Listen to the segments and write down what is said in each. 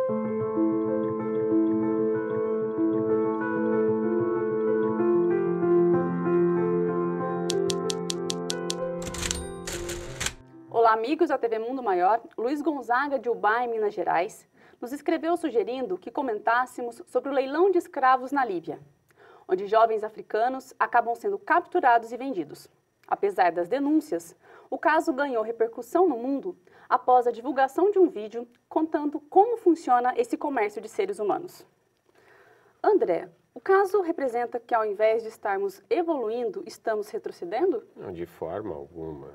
Olá, amigos da TV Mundo Maior. Luiz Gonzaga, de Ubá, em Minas Gerais, nos escreveu sugerindo que comentássemos sobre o leilão de escravos na Líbia, onde jovens africanos acabam sendo capturados e vendidos. Apesar das denúncias, o caso ganhou repercussão no mundo após a divulgação de um vídeo contando como funciona esse comércio de seres humanos. André, o caso representa que, ao invés de estarmos evoluindo, estamos retrocedendo? Não, de forma alguma.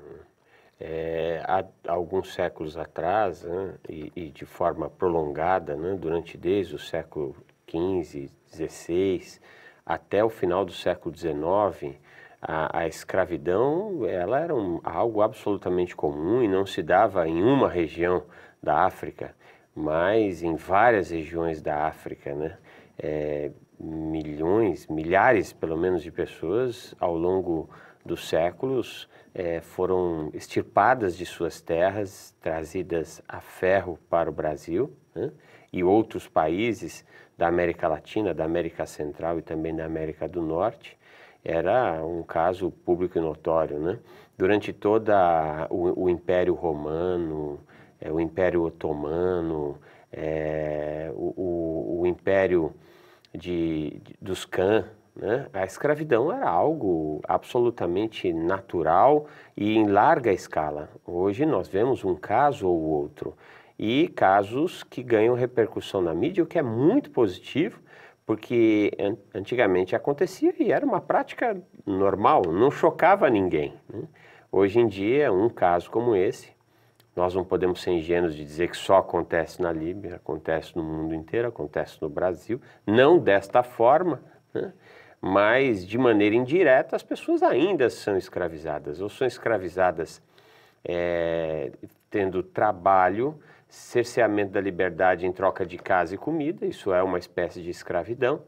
Há alguns séculos atrás, né, e de forma prolongada, né, desde o século XV, XVI, até o final do século XIX, a escravidão ela era algo absolutamente comum e não se dava em uma região da África, mas em várias regiões da África, né? Milhares pelo menos de pessoas ao longo dos séculos foram extirpadas de suas terras, trazidas a ferro para o Brasil, né? E outros países da América Latina, da América Central e também da América do Norte. Era um caso público e notório, né? Durante todo o Império Romano, o Império Otomano, o Império dos Khan, né? A escravidão era algo absolutamente natural e em larga escala. Hoje nós vemos um caso ou outro, e casos que ganham repercussão na mídia, o que é muito positivo, porque antigamente acontecia e era uma prática normal, não chocava ninguém, né? Hoje em dia, um caso como esse, nós não podemos ser ingênuos de dizer que só acontece na Líbia, acontece no mundo inteiro, acontece no Brasil, não desta forma, né? Mas de maneira indireta as pessoas ainda são escravizadas, ou são escravizadas tendo trabalho, cerceamento da liberdade em troca de casa e comida, isso é uma espécie de escravidão,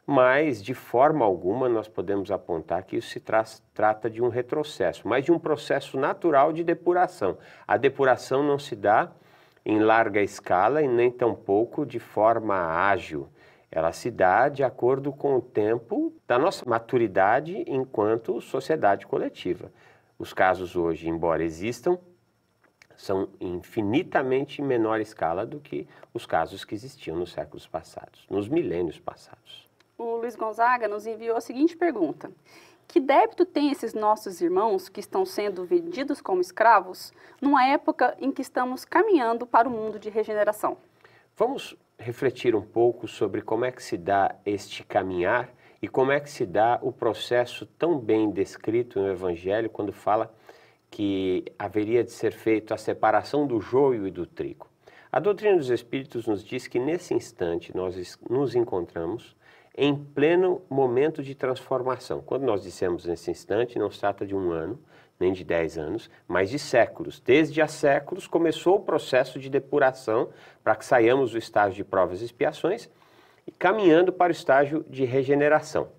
mas de forma alguma nós podemos apontar que isso se trata de um retrocesso, mas de um processo natural de depuração. A depuração não se dá em larga escala e nem tampouco de forma ágil. Ela se dá de acordo com o tempo da nossa maturidade enquanto sociedade coletiva. Os casos hoje, embora existam, são infinitamente em menor escala do que os casos que existiam nos séculos passados, nos milênios passados. O Luiz Gonzaga nos enviou a seguinte pergunta: que débito têm esses nossos irmãos que estão sendo vendidos como escravos numa época em que estamos caminhando para o mundo de regeneração? Vamos refletir um pouco sobre como é que se dá este caminhar e como é que se dá o processo tão bem descrito no Evangelho quando fala que haveria de ser feita a separação do joio e do trigo. A doutrina dos Espíritos nos diz que nesse instante nós nos encontramos em pleno momento de transformação. Quando nós dissemos nesse instante, não se trata de um ano, nem de 10 anos, mas de séculos. Desde há séculos começou o processo de depuração para que saiamos do estágio de provas e expiações e caminhando para o estágio de regeneração.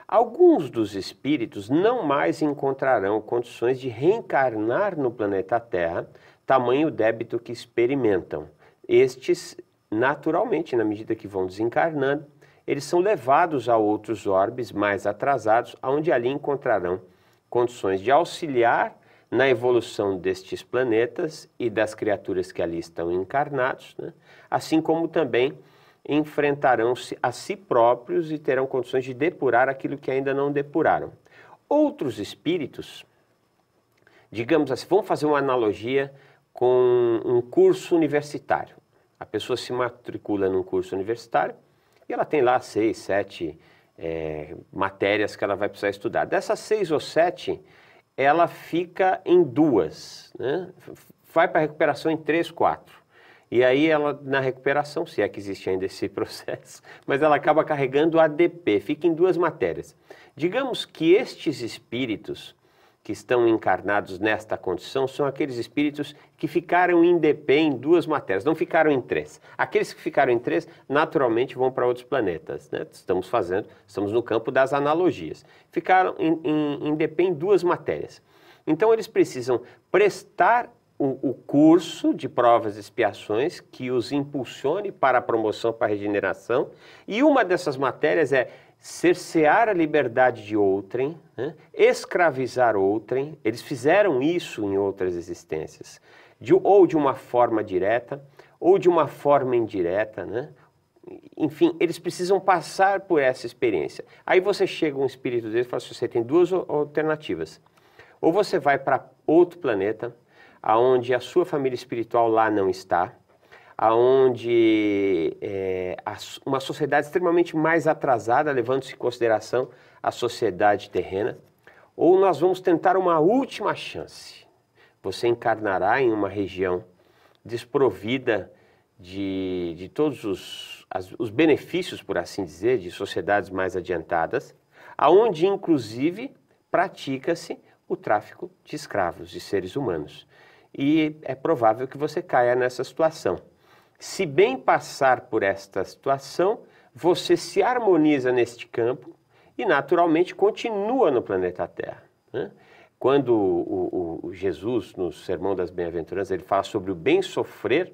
Alguns dos espíritos não mais encontrarão condições de reencarnar no planeta Terra, tamanho débito que experimentam. Estes, naturalmente, na medida que vão desencarnando, eles são levados a outros orbes mais atrasados, onde ali encontrarão condições de auxiliar na evolução destes planetas e das criaturas que ali estão encarnados, né? Assim como também enfrentarão-se a si próprios e terão condições de depurar aquilo que ainda não depuraram. Outros espíritos, digamos assim, vamos fazer uma analogia com um curso universitário. A pessoa se matricula num curso universitário e ela tem lá 6, 7 matérias que ela vai precisar estudar. Dessas 6 ou 7, ela fica em 2, né? Vai para a recuperação em 3, 4. E aí ela, na recuperação, se é que existe ainda esse processo, mas ela acaba carregando ADP, fica em 2 matérias. Digamos que estes espíritos que estão encarnados nesta condição são aqueles espíritos que ficaram em DP em 2 matérias, não ficaram em 3. Aqueles que ficaram em 3, naturalmente vão para outros planetas, né? Estamos no campo das analogias. Ficaram em DP em 2 matérias. Então eles precisam prestar o curso de provas e expiações que os impulsione para a promoção, para a regeneração. E uma dessas matérias é cercear a liberdade de outrem, né? Escravizar outrem. Eles fizeram isso em outras existências, ou de uma forma direta, ou de uma forma indireta, né? Enfim, eles precisam passar por essa experiência. Aí você chega um espírito dele e fala assim, você tem duas alternativas. Ou você vai para outro planeta, aonde a sua família espiritual lá não está, aonde uma sociedade extremamente mais atrasada, levando-se em consideração a sociedade terrena, ou nós vamos tentar uma última chance. Você encarnará em uma região desprovida de todos os benefícios, por assim dizer, de sociedades mais adiantadas, aonde inclusive pratica-se o tráfico de escravos, de seres humanos. E é provável que você caia nessa situação. Se bem passar por esta situação, você se harmoniza neste campo e naturalmente continua no planeta Terra, né? Quando o Jesus, no Sermão das Bem-aventuranças, ele fala sobre o bem sofrer,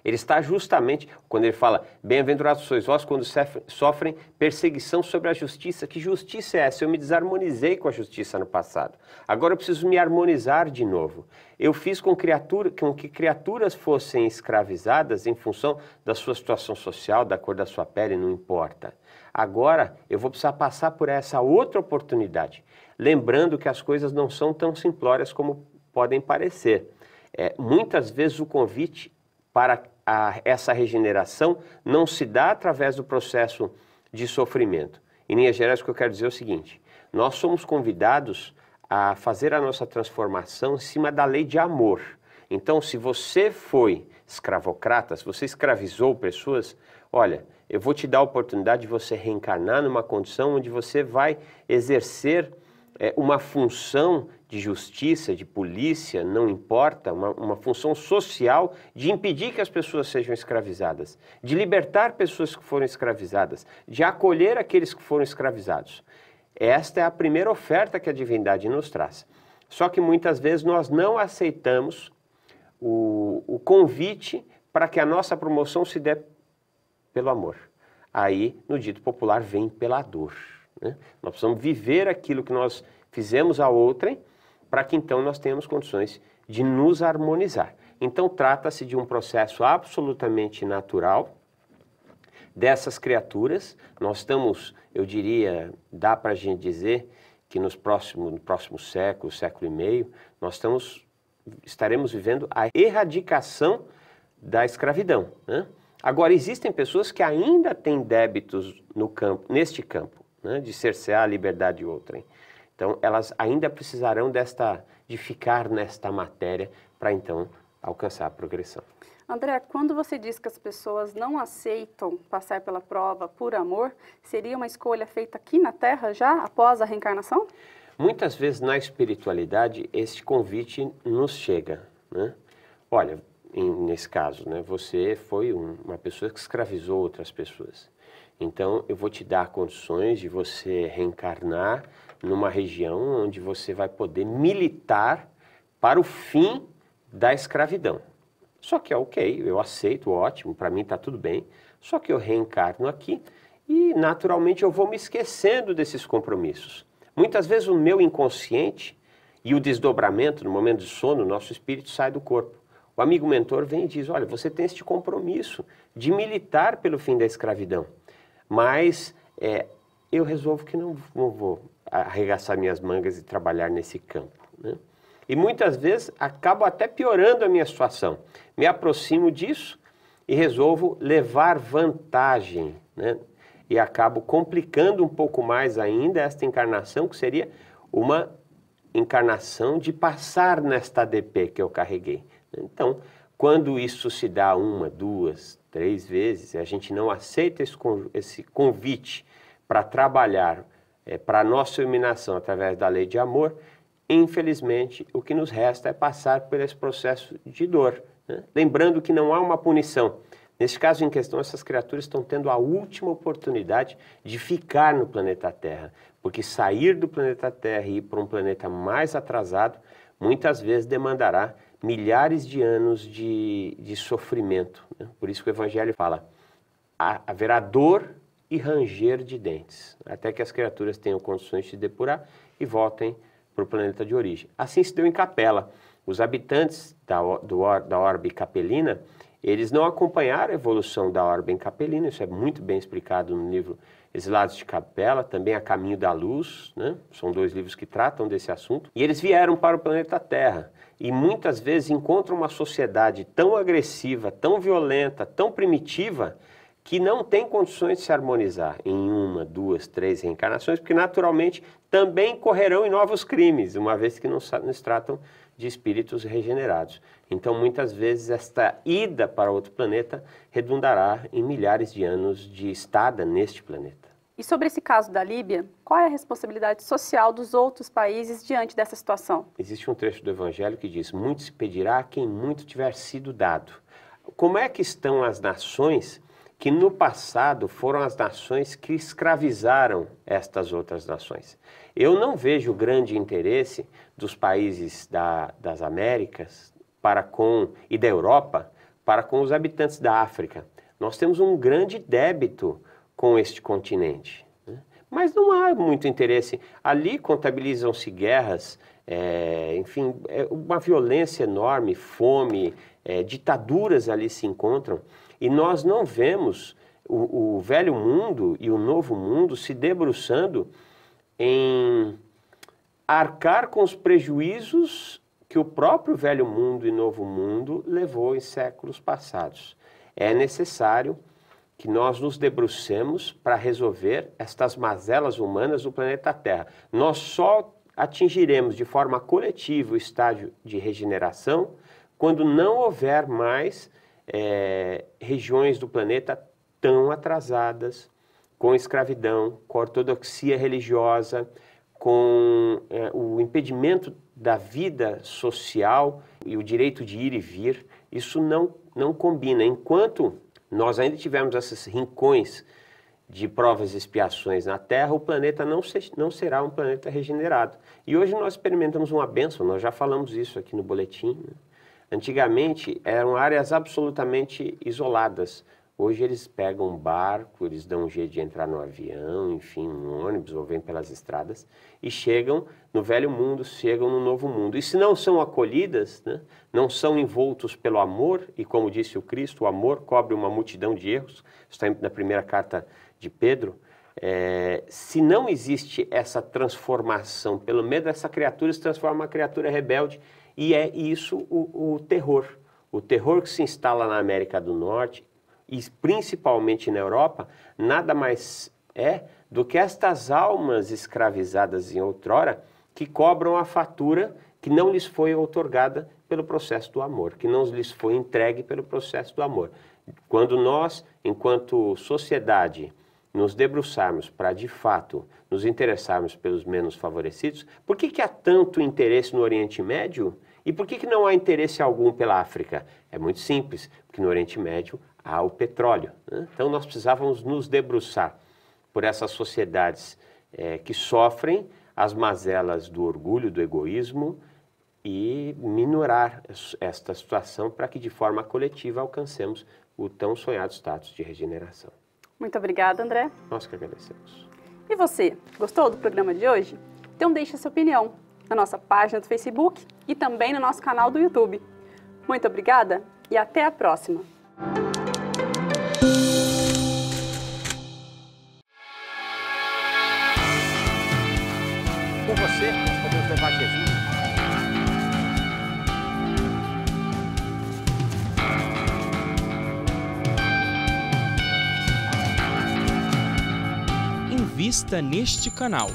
ele está justamente, quando ele fala, bem-aventurados sois vós quando sofrem perseguição sobre a justiça. Que justiça é essa? Eu me desarmonizei com a justiça no passado. Agora eu preciso me harmonizar de novo. Eu fiz com que criaturas fossem escravizadas em função da sua situação social, da cor da sua pele, não importa. Agora eu vou precisar passar por essa outra oportunidade. Lembrando que as coisas não são tão simplórias como podem parecer. Muitas vezes o convite para essa regeneração não se dá através do processo de sofrimento. Em linhas gerais, o que eu quero dizer é o seguinte, nós somos convidados a fazer a nossa transformação em cima da lei de amor. Então, se você foi escravocrata, se você escravizou pessoas, olha, eu vou te dar a oportunidade de você reencarnar numa condição onde você vai exercer uma função de justiça, de polícia, não importa, uma função social de impedir que as pessoas sejam escravizadas, de libertar pessoas que foram escravizadas, de acolher aqueles que foram escravizados. Esta é a primeira oferta que a divindade nos traz. Só que muitas vezes nós não aceitamos o convite para que a nossa promoção se dê pelo amor. Aí, no dito popular, vem pela dor, né? Nós precisamos viver aquilo que nós fizemos a outrem, para que então nós tenhamos condições de nos harmonizar. Então trata-se de um processo absolutamente natural dessas criaturas. Nós estamos, eu diria, dá para a gente dizer que no próximo século, século e meio, nós estaremos vivendo a erradicação da escravidão, né? Agora, existem pessoas que ainda têm débitos neste campo, né, de cercear a liberdade de outrem. Então, elas ainda precisarão de ficar nesta matéria para, então, alcançar a progressão. André, quando você diz que as pessoas não aceitam passar pela prova por amor, seria uma escolha feita aqui na Terra já, após a reencarnação? Muitas vezes, na espiritualidade, esse convite nos chega, né? Olha, nesse caso, né, você foi uma pessoa que escravizou outras pessoas. Então, eu vou te dar condições de você reencarnar numa região onde você vai poder militar para o fim da escravidão. Só que é ok, eu aceito, ótimo, para mim está tudo bem. Só que eu reencarno aqui e, naturalmente, eu vou me esquecendo desses compromissos. Muitas vezes o meu inconsciente e o desdobramento, no momento de sono, nosso espírito sai do corpo. O amigo mentor vem e diz, olha, você tem este compromisso de militar pelo fim da escravidão. Mas eu resolvo que não vou arregaçar minhas mangas e trabalhar nesse campo, né? E muitas vezes acabo até piorando a minha situação. Me aproximo disso e resolvo levar vantagem, né? E acabo complicando um pouco mais ainda esta encarnação, que seria uma encarnação de passar nesta ADP que eu carreguei. Então, quando isso se dá 1, 2, 3 vezes, a gente não aceita esse convite para trabalhar para a nossa iluminação através da lei de amor, infelizmente, o que nos resta é passar por esse processo de dor, né? Lembrando que não há uma punição. Nesse caso em questão, essas criaturas estão tendo a última oportunidade de ficar no planeta Terra, porque sair do planeta Terra e ir para um planeta mais atrasado, muitas vezes demandará milhares de anos de sofrimento, né? Por isso que o Evangelho fala, haverá dor e ranger de dentes, até que as criaturas tenham condições de se depurar e voltem para o planeta de origem. Assim se deu em Capela. Os habitantes da orbe capelina, eles não acompanharam a evolução da orbe capelina, isso é muito bem explicado no livro Exilados de Capela, também A Caminho da Luz, né? São 2 livros que tratam desse assunto. E eles vieram para o planeta Terra e muitas vezes encontram uma sociedade tão agressiva, tão violenta, tão primitiva, que não tem condições de se harmonizar em 1, 2, 3 reencarnações, porque naturalmente também correrão em novos crimes, uma vez que não se tratam de espíritos regenerados. Então, muitas vezes, esta ida para outro planeta redundará em milhares de anos de estada neste planeta. E sobre esse caso da Líbia, qual é a responsabilidade social dos outros países diante dessa situação? Existe um trecho do Evangelho que diz, muito se pedirá a quem muito tiver sido dado. Como é que estão as nações que no passado foram as nações que escravizaram estas outras nações? Eu não vejo grande interesse dos países das Américas e da Europa para com os habitantes da África. Nós temos um grande débito com este continente, né? Mas não há muito interesse. Ali contabilizam-se guerras, enfim, uma violência enorme, fome, ditaduras ali se encontram. E nós não vemos o velho mundo e o novo mundo se debruçando em arcar com os prejuízos que o próprio velho mundo e novo mundo levou em séculos passados. É necessário que nós nos debrucemos para resolver estas mazelas humanas do planeta Terra. Nós só atingiremos de forma coletiva o estágio de regeneração quando não houver mais regiões do planeta tão atrasadas, com escravidão, com ortodoxia religiosa, com o impedimento da vida social e o direito de ir e vir. Isso não combina. Enquanto nós ainda tivermos esses rincões de provas e expiações na Terra, o planeta não será um planeta regenerado. E hoje nós experimentamos uma bênção, nós já falamos isso aqui no boletim, né? Antigamente eram áreas absolutamente isoladas. Hoje eles pegam um barco, eles dão um jeito de entrar no avião, enfim, um ônibus, ou vêm pelas estradas, e chegam no velho mundo, chegam no novo mundo. E se não são acolhidas, né, não são envoltos pelo amor, e como disse o Cristo, o amor cobre uma multidão de erros, está na primeira carta de Pedro, se não existe essa transformação, pelo medo dessa criatura se transforma em uma criatura rebelde, e é isso o terror. O terror que se instala na América do Norte, e principalmente na Europa, nada mais é do que estas almas escravizadas em outrora que cobram a fatura que não lhes foi outorgada pelo processo do amor, que não lhes foi entregue pelo processo do amor. Quando nós, enquanto sociedade, nos debruçarmos para, de fato, nos interessarmos pelos menos favorecidos, por que há tanto interesse no Oriente Médio e por que não há interesse algum pela África? É muito simples, porque no Oriente Médio há o petróleo, né? Então nós precisávamos nos debruçar por essas sociedades que sofrem as mazelas do orgulho, do egoísmo e minorar esta situação para que de forma coletiva alcancemos o tão sonhado status de regeneração. Muito obrigada, André. Nós que agradecemos. E você, gostou do programa de hoje? Então deixe a sua opinião na nossa página do Facebook e também no nosso canal do YouTube. Muito obrigada e até a próxima! Com você, nós podemos levar Jesus. Invista neste canal.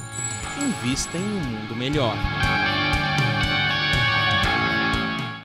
Invista em um mundo melhor.